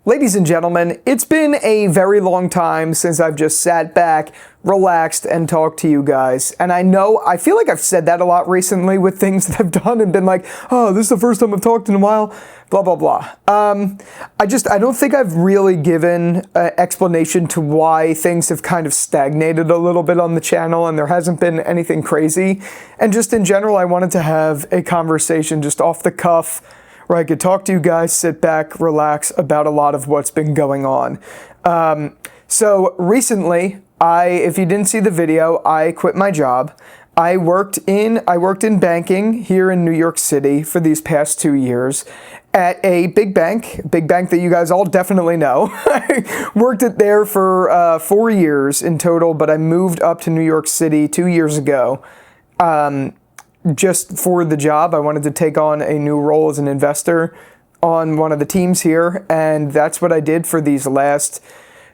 Ladies and gentlemen, it's been a very long time since I've just sat back, relaxed, and talked to you guys. And I feel like I've said that a lot recently with things that I've done and been like, oh, this is the first time I've talked in a while, blah, blah, blah. I don't think I've really given an explanation to why things have kind of stagnated a little bit on the channel and there hasn't been anything crazy. And just in general, I wanted to have a conversation just off the cuff where I could talk to you guys, sit back, relax about a lot of what's been going on. So recently, if you didn't see the video, I quit my job. I worked in banking here in New York City for these past 2 years at a big bank that you guys all definitely know. I worked it there for 4 years in total, but I moved up to New York City 2 years ago. Just for the job. I wanted to take on a new role as an investor on one of the teams here, and that's what I did for these last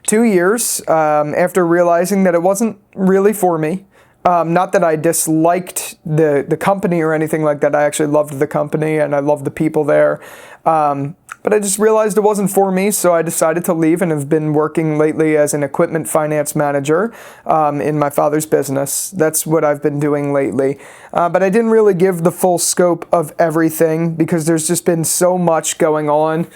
2 years after realizing that it wasn't really for me. Not that I disliked the company or anything like that. I actually loved the company and I loved the people there. But I just realized it wasn't for me, so I decided to leave and have been working lately as an equipment finance manager in my father's business. That's what I've been doing lately. But I didn't really give the full scope of everything because there's just been so much going on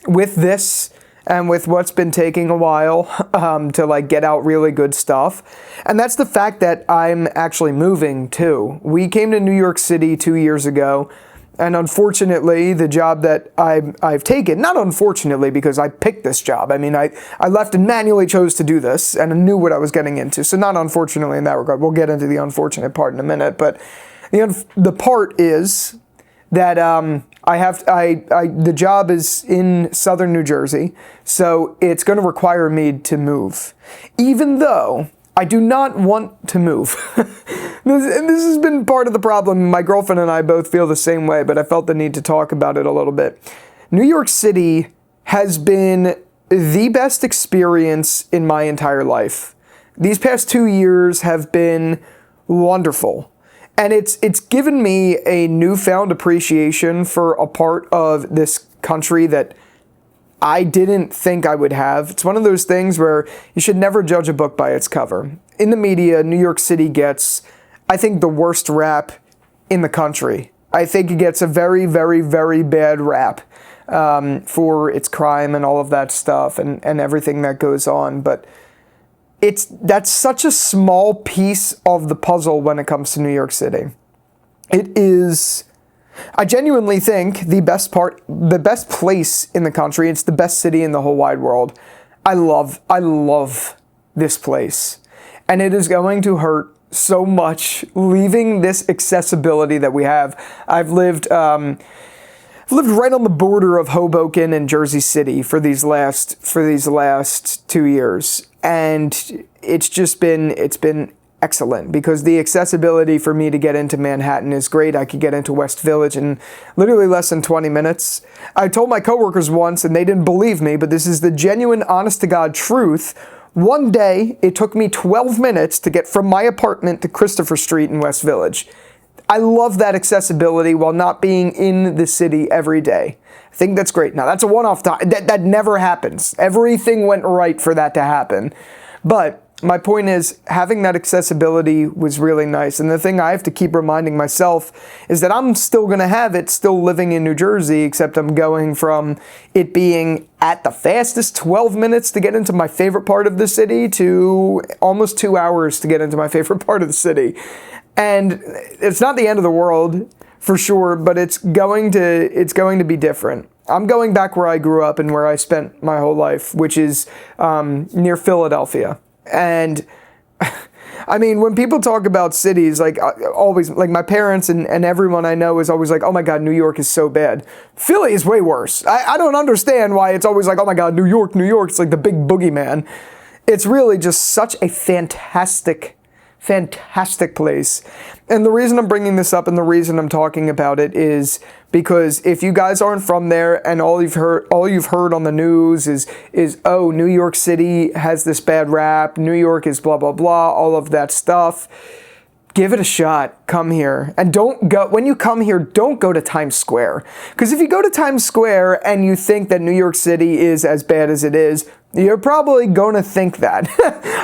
with this and with what's been taking a while to get out really good stuff. And that's the fact that I'm actually moving too. We came to New York City 2 years ago. And unfortunately, the job that I've taken, not unfortunately because I picked this job. I mean, I left and manually chose to do this and I knew what I was getting into. So not unfortunately in that regard. We'll get into the unfortunate part in a minute. But the part is that the job is in southern New Jersey. So it's going to require me to move. Even though I do not want to move. This has been part of the problem. My girlfriend and I both feel the same way, but I felt the need to talk about it a little bit. New York City has been the best experience in my entire life. These past 2 years have been wonderful. And it's given me a newfound appreciation for a part of this country that I didn't think I would have. It's one of those things where you should never judge a book by its cover. In the media, New York City gets, I think, the worst rap in the country. I think it gets a very, very, very bad rap for its crime and all of that stuff and everything that goes on. But that's such a small piece of the puzzle when it comes to New York City. It is, I genuinely think, the best place in the country. It's the best city in the whole wide world. I love this place. And it is going to hurt so much leaving this accessibility that we have. I've lived right on the border of Hoboken and Jersey City for these last 2 years. And it's been excellent because the accessibility for me to get into Manhattan is great. I could get into West Village in literally less than 20 minutes. I told my coworkers once and they didn't believe me, but this is the genuine, honest to God truth. One day, it took me 12 minutes to get from my apartment to Christopher Street in West Village. I love that accessibility while not being in the city every day. I think that's great. Now, that's a one-off time. That never happens. Everything went right for that to happen. But my point is, having that accessibility was really nice. And the thing I have to keep reminding myself is that I'm still going to have it still living in New Jersey, except I'm going from it being at the fastest 12 minutes to get into my favorite part of the city to almost 2 hours to get into my favorite part of the city. And it's not the end of the world for sure, but it's going to be different. I'm going back where I grew up and where I spent my whole life, which is near Philadelphia. And I mean, when people talk about cities, always, my parents and everyone I know is always like, oh my God, New York is so bad. Philly is way worse. I don't understand why it's always like, oh my God, New York. It's like the big boogeyman. It's really just such a fantastic place. And the reason I'm bringing this up and the reason I'm talking about it is because if you guys aren't from there and all you've heard on the news is oh, New York City has this bad rap, New York is blah blah blah, all of that stuff. give it a shot. Come here. And don't go, when you come here, don't go to Times Square. Because if you go to Times Square and you think that New York City is as bad as it is, you're probably going to think that.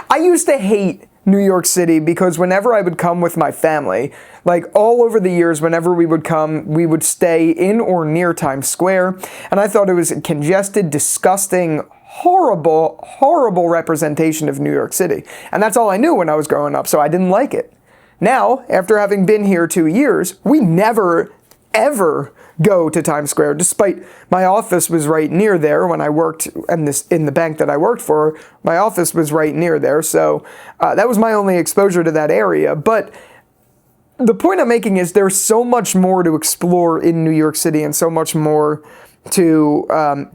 I used to hate New York City because whenever I would come with my family, like all over the years, whenever we would come, we would stay in or near Times Square. And I thought it was a congested, disgusting, horrible, horrible representation of New York City. And that's all I knew when I was growing up, so I didn't like it. Now, after having been here 2 years, we never, ever go to Times Square, despite my office was right near there when I worked in the bank that I worked for. My office was right near there, so that was my only exposure to that area. But the point I'm making is there's so much more to explore in New York City and so much more to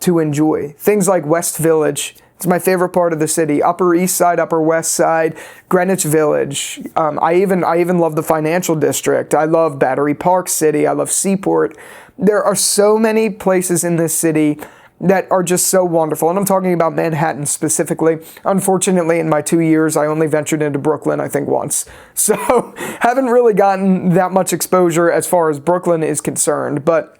enjoy. Things like West Village. It's my favorite part of the city. Upper East Side, Upper West Side, Greenwich Village. I even love the financial district. I love Battery Park City. I love Seaport. There are so many places in this city that are just so wonderful. And I'm talking about Manhattan specifically. Unfortunately, in my 2 years, I only ventured into Brooklyn, I think, once. So haven't really gotten that much exposure as far as Brooklyn is concerned. But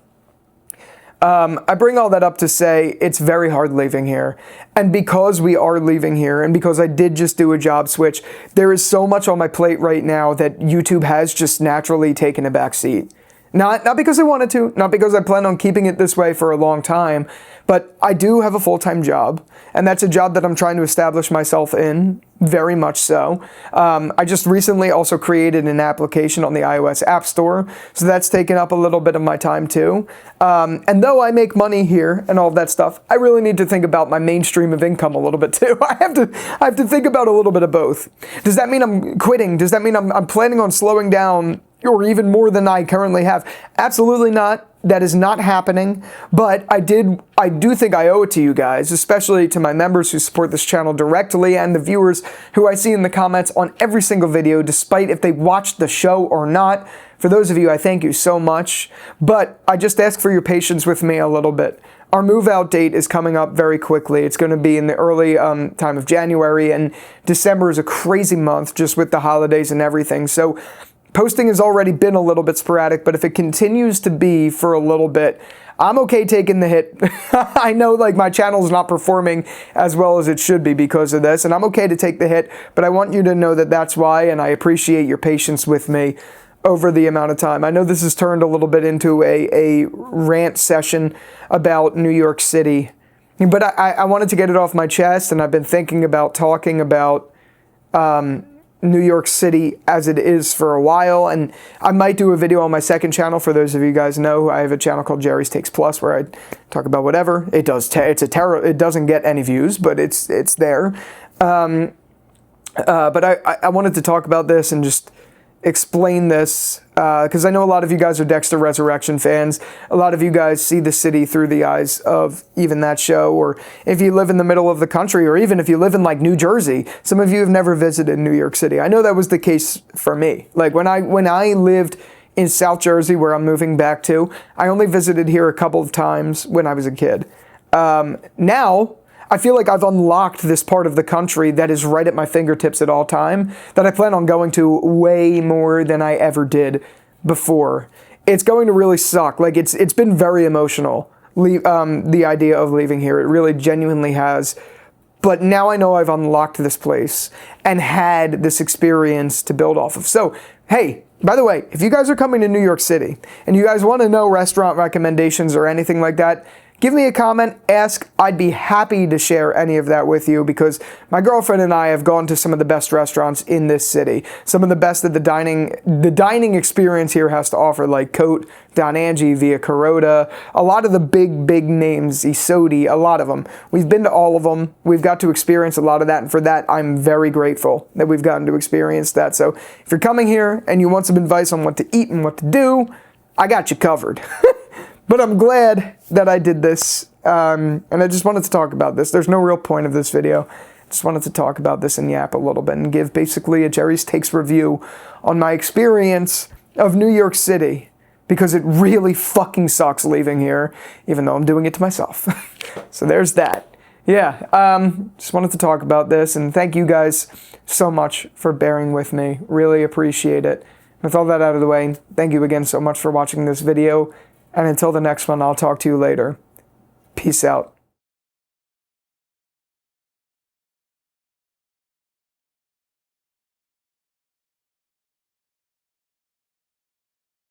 I bring all that up to say it's very hard leaving here. And because we are leaving here, and because I did just do a job switch, there is so much on my plate right now that YouTube has just naturally taken a back seat. Not because I wanted to, not because I plan on keeping it this way for a long time, but I do have a full-time job, and that's a job that I'm trying to establish myself in, very much so. I just recently also created an application on the iOS App Store, so that's taken up a little bit of my time too. And though I make money here and all of that stuff, I really need to think about my main stream of income a little bit too. I have to think about a little bit of both. Does that mean I'm quitting? Does that mean I'm planning on slowing down or even more than I currently have? Absolutely not. That is not happening, but I do think I owe it to you guys, especially to my members who support this channel directly and the viewers who I see in the comments on every single video, despite if they watched the show or not. For those of you, I thank you so much, but I just ask for your patience with me a little bit. Our move-out date is coming up very quickly. It's going to be in the early time of January, and December is a crazy month just with the holidays and everything. So posting has already been a little bit sporadic, but if it continues to be for a little bit, I'm okay taking the hit. I know like my channel's not performing as well as it should be because of this, and I'm okay to take the hit, but I want you to know that that's why, and I appreciate your patience with me over the amount of time. I know this has turned a little bit into a rant session about New York City, but I wanted to get it off my chest, and I've been thinking about talking about New York City as it is for a while, and I might do a video on my second channel. For those of you guys know, I have a channel called Jerry's Takes Plus where I talk about whatever. It doesn't get any views, but it's there. But I wanted to talk about this and just explain this because I know a lot of you guys are Dexter Resurrection fans. A lot of you guys see the city through the eyes of even that show, or if you live in the middle of the country, or even if you live in like New Jersey. Some of you have never visited New York City. I know that was the case for me. Like when I lived in South Jersey, where I'm moving back to, I only visited here a couple of times when I was a kid. Now I feel like I've unlocked this part of the country that is right at my fingertips at all time, that I plan on going to way more than I ever did before. It's going to really suck. Like it's been very emotional, the idea of leaving here. It really genuinely has. But now I know I've unlocked this place and had this experience to build off of. So, hey, by the way, if you guys are coming to New York City and you guys want to know restaurant recommendations or anything like that, give me a comment, ask. I'd be happy to share any of that with you because my girlfriend and I have gone to some of the best restaurants in this city. Some of the best that the dining experience here has to offer, like Cote, Don Angie, Via Carota, a lot of the big names, Isodi, a lot of them. We've been to all of them. We've got to experience a lot of that, and for that, I'm very grateful that we've gotten to experience that. So if you're coming here and you want some advice on what to eat and what to do, I got you covered. But I'm glad that I did this, and I just wanted to talk about this. There's no real point of this video. I just wanted to talk about this and yap a little bit and give basically a Jerry's Takes review on my experience of New York City, because it really fucking sucks leaving here, even though I'm doing it to myself. So there's that. Yeah, just wanted to talk about this, and thank you guys so much for bearing with me. Really appreciate it. With all that out of the way, thank you again so much for watching this video, and until the next one, I'll talk to you later. Peace out.